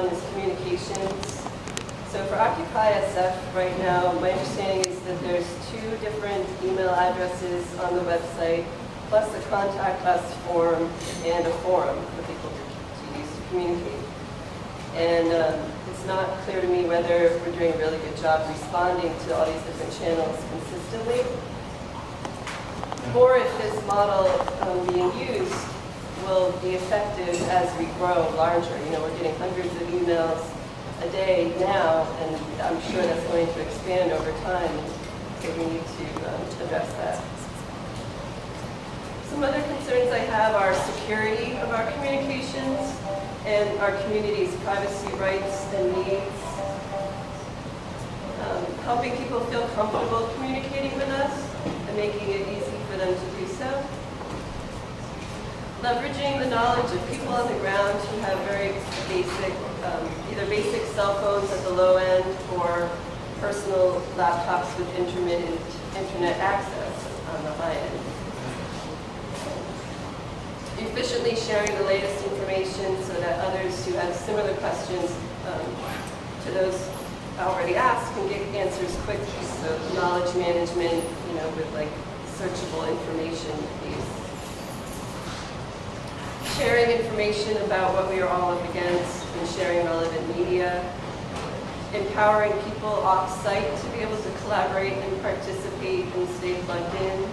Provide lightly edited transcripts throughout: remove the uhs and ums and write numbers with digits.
one is communications. So for Occupy SF right now, my understanding is that there's 2 different email addresses on the website, plus a contact us form and a forum for people to use to communicate. And it's not clear to me whether we're doing a really good job responding to all these different channels consistently, or if this model being used will be effective as we grow larger. You know, we're getting hundreds of emails a day now, and I'm sure that's going to expand over time, so we need to address that. Some other concerns I have are security of our communications and our community's privacy rights and needs. Helping people feel comfortable communicating with us and making it easy for them to do so. Leveraging the knowledge of people on the ground who have very basic, either basic cell phones at the low end or personal laptops with intermittent internet access on the high end. Efficiently sharing the latest information so that others who have similar questions to those already asked can get answers quickly. So knowledge management, you know, with like searchable information piece. Sharing information about what we are all up against and sharing relevant media. Empowering people off-site to be able to collaborate and participate and stay plugged in.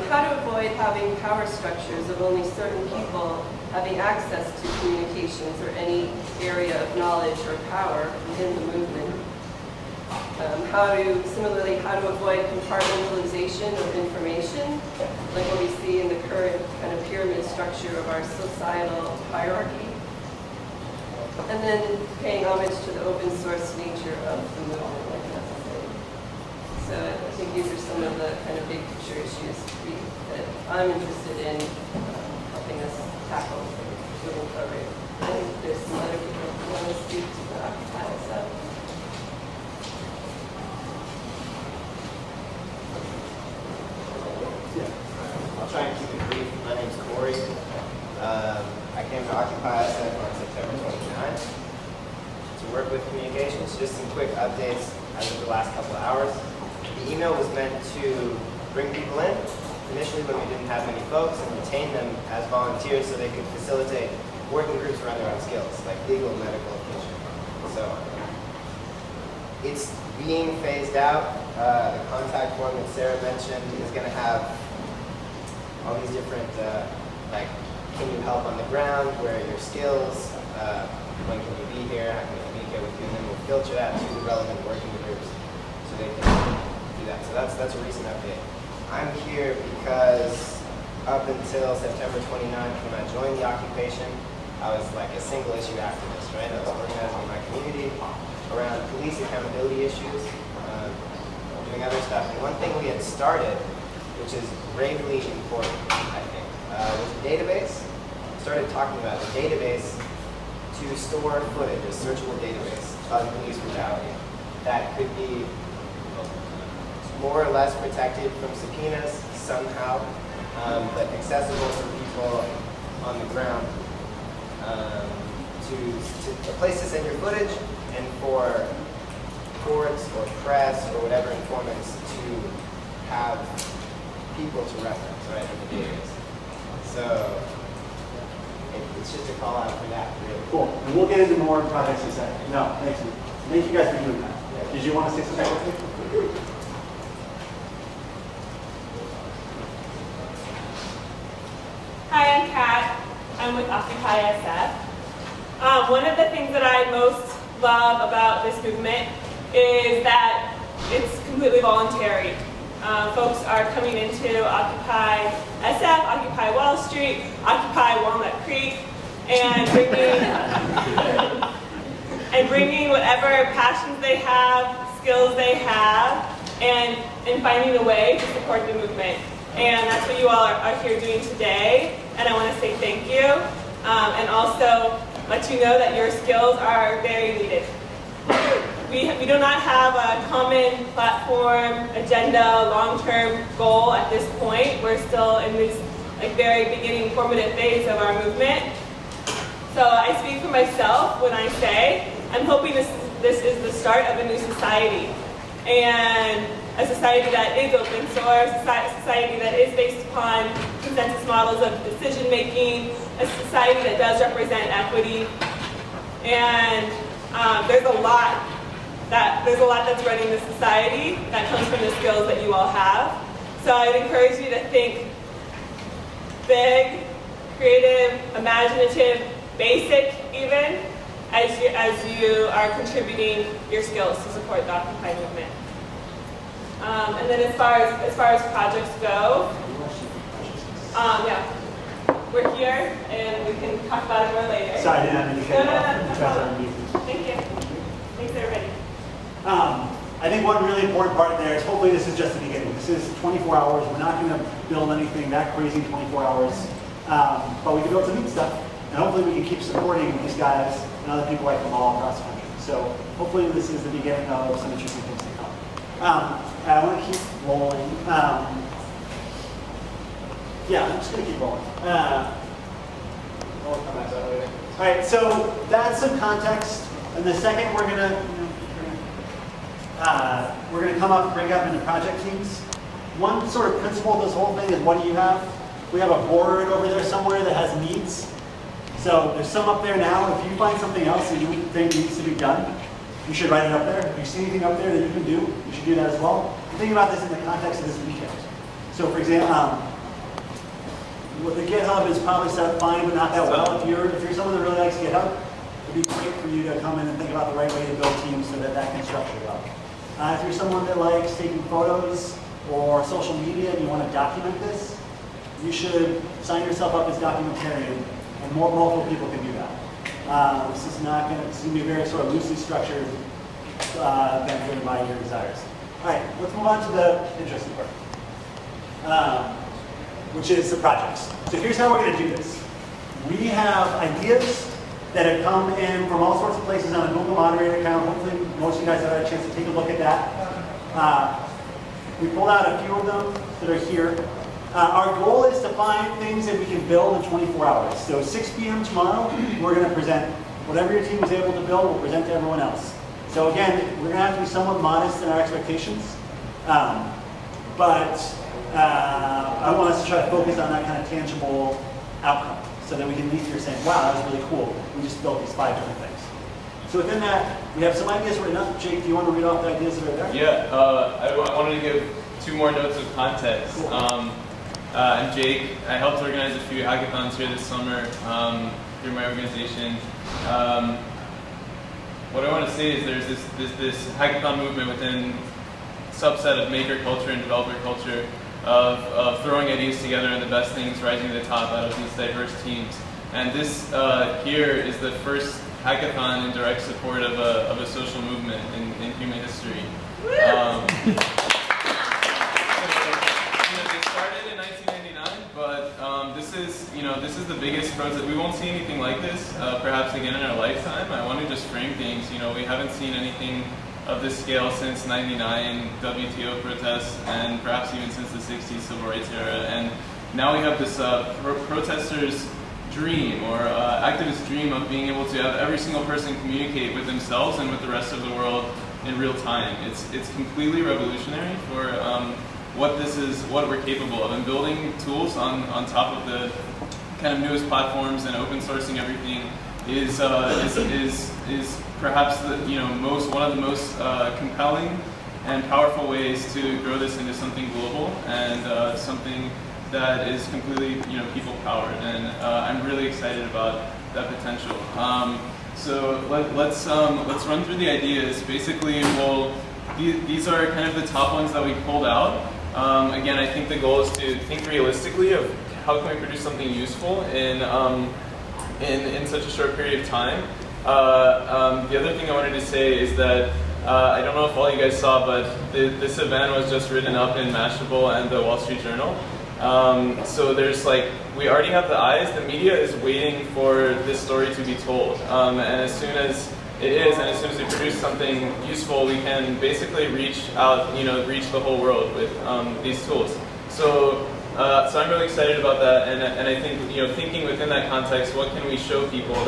How to avoid having power structures of only certain people having access to communications or any area of knowledge or power within the movement. Similarly, how to avoid compartmentalization of information, like what we see in the current kind of pyramid structure of our societal hierarchy. And then paying homage to the open source nature of the movement when necessary. So I think these are some of the kind of big picture issues that I'm interested in helping us tackle moving forward. I think there's some other people who want to speak to the Occupy stuff. I'll try and keep it brief. My name's Corey. I came to Occupy SF on September 29th to work with communications. Just some quick updates as of the last couple of hours. The email was meant to bring people in, initially when we didn't have many folks, and retain them as volunteers so they could facilitate working groups around their own skills, like legal, medical, kitchen, and so on. It's being phased out. The contact form that Sarah mentioned is going to have all these different, like, can you help on the ground, where are your skills, when can you be here, how can we communicate with you, and then we'll filter that to the relevant working groups so they can do that. So that's a recent update. I'm here because up until September 29th, when I joined the occupation, I was like a single issue activist, right? I was organizing my community around police accountability issues, doing other stuff. And one thing we had started, which is gravely important, I think, was a database. Started talking about the database to store footage, a searchable database of police brutality that could be more or less protected from subpoenas somehow, but accessible for people on the ground to a place to send your footage, and for courts or press or whatever informants to have people to reference, right, in the database. So it's just a call out for that, really. Cool. And we'll get into more projects in a second. No, thank you. Thank you guys for doing that. Yeah. Did you want to say something quickly? Hi, I'm Kat. I'm with Occupy SF. One of the things that I most love about this movement is that it's completely voluntary. Folks are coming into Occupy SF, Occupy Wall Street, Occupy Walnut Creek, and bringing whatever passions they have, skills they have, and finding a way to support the movement. And that's what you all are here doing today. And I want to say thank you, and also let you know that your skills are very needed. We do not have a common platform, agenda, long-term goal at this point. We're still in this very beginning formative phase of our movement. So I speak for myself when I say I'm hoping this is the start of a new society, and a society that is open source, a society that is based upon consensus models of decision making, a society that does represent equity, and there's a lot that's running the society that comes from the skills that you all have. So I'd encourage you to think big, creative, imaginative, basic even, as you are contributing your skills to support the Occupy movement. And then as far as projects go, yeah, we're here and we can talk about it more later. Sorry, I didn't mean to cut you off. No You guys are in meetings. Thank you. Thanks everybody. I think one really important part there is hopefully this is just the beginning. This is 24 hours. We're not going to build anything that crazy in 24 hours. But we can build some neat stuff. And hopefully we can keep supporting these guys and other people like them all across the country. So hopefully this is the beginning of some interesting things to come. I want to keep rolling. Yeah, I'm just going to keep rolling. All right, so that's some context. And the second we're going to come up and break up into project teams. One sort of principle of this whole thing is, what do you have? We have a board over there somewhere that has needs. So there's some up there now. If you find something else that you think needs to be done, you should write it up there. If you see anything up there that you can do, you should do that as well. And think about this in the context of this weekend. So for example, the GitHub is probably set up fine, but not that well. If you're someone that really likes GitHub, it'd be great for you to come in and think about the right way to build teams so that that can structure well. If you're someone that likes taking photos or social media and you want to document this, you should sign yourself up as documentarian, and multiple people can do that. This is going to be a very sort of loosely structured event driven by your desires. All right, let's move on to the interesting part, which is the projects. So here's how we're going to do this. We have ideas that have come in from all sorts of places on a Google Moderator account. Hopefully most of you guys have had a chance to take a look at that. We pulled out a few of them that are here. Our goal is to find things that we can build in 24 hours. So 6 p.m. tomorrow, we're going to present whatever your team was able to build, we'll present to everyone else. So again, we're going to have to be somewhat modest in our expectations. But I want us to try to focus on that kind of tangible outcome, so that we can leave here saying, wow, that was really cool. We just built these 5 different things. So within that, we have some ideas written up. Jake, do you want to read off the ideas that are there? Yeah, I wanted to give 2 more notes of context. Cool. I'm Jake. I helped organize a few hackathons here this summer through my organization. What I want to say is there's this hackathon movement within a subset of maker culture and developer culture of throwing ideas together and the best things rising to the top out of these diverse teams. And this here is the first hackathon in direct support of a social movement in human history. They started in 1999, but this is the biggest protest. We won't see anything like this perhaps again in our lifetime. I want to just frame things. We haven't seen anything of this scale since '99 WTO protests, and perhaps even since the '60s civil rights era. And now we have this protesters' dream or activist dream of being able to have every single person communicate with themselves and with the rest of the world in real time. It's completely revolutionary for what we're capable of, and building tools on top of the kind of newest platforms and open sourcing everything is perhaps one of the most compelling and powerful ways to grow this into something global and something that is completely people powered, and I'm really excited about that potential. So let's run through the ideas. Basically, these are kind of the top ones that we pulled out. Again, I think the goal is to think realistically of how can we produce something useful in such a short period of time. The other thing I wanted to say is that I don't know if all you guys saw, but this event was just written up in Mashable and the Wall Street Journal. So there's we already have the eyes. The media is waiting for this story to be told, and as soon as it is, and as soon as we produce something useful, we can basically reach out, reach the whole world with these tools. So I'm really excited about that, and I think thinking within that context, what can we show people